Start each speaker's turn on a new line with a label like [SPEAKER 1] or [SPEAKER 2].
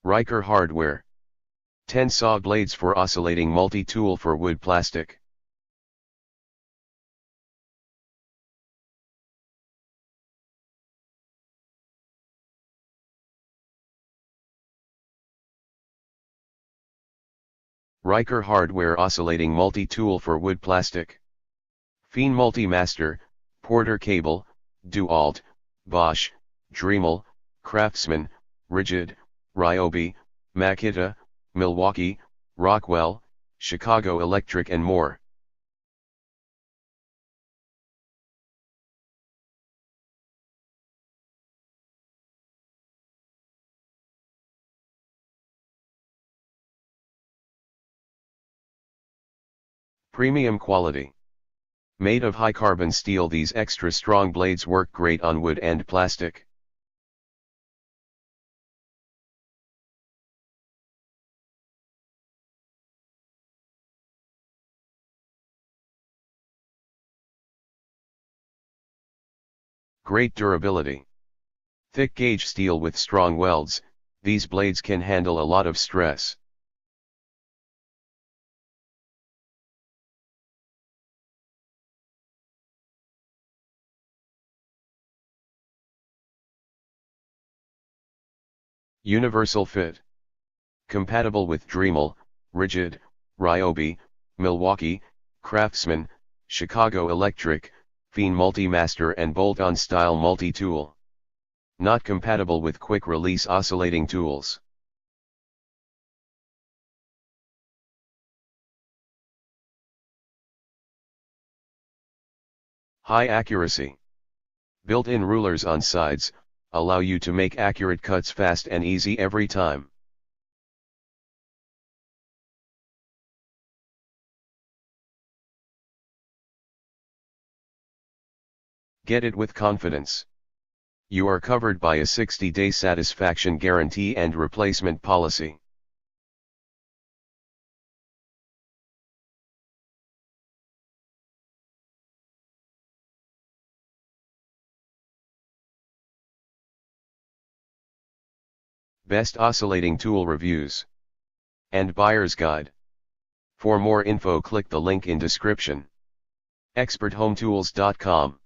[SPEAKER 1] Ryker Hardware. 10 saw blades for oscillating multi-tool for wood plastic. Ryker Hardware oscillating multi-tool for wood plastic. Fein Multimaster, Porter Cable, DeWalt, Bosch, Dremel, Craftsman, Rigid, Ryobi, Makita, Milwaukee, Rockwell, Chicago Electric and more. Premium quality. Made of high carbon steel, these extra strong blades work great on wood and plastic. Great durability. Thick gauge steel with strong welds, these blades can handle a lot of stress. Universal fit. Compatible with Dremel, Rigid, Ryobi, Milwaukee, Craftsman, Chicago Electric, Fein Multimaster and bolt-on style multi-tool. Not compatible with quick-release oscillating tools. High accuracy. Built-in rulers on sides, allow you to make accurate cuts fast and easy every time. Get it with confidence. You are covered by a 60-day satisfaction guarantee and replacement policy. Best oscillating tool reviews and buyer's guide. For more info, click the link in description. experthometools.com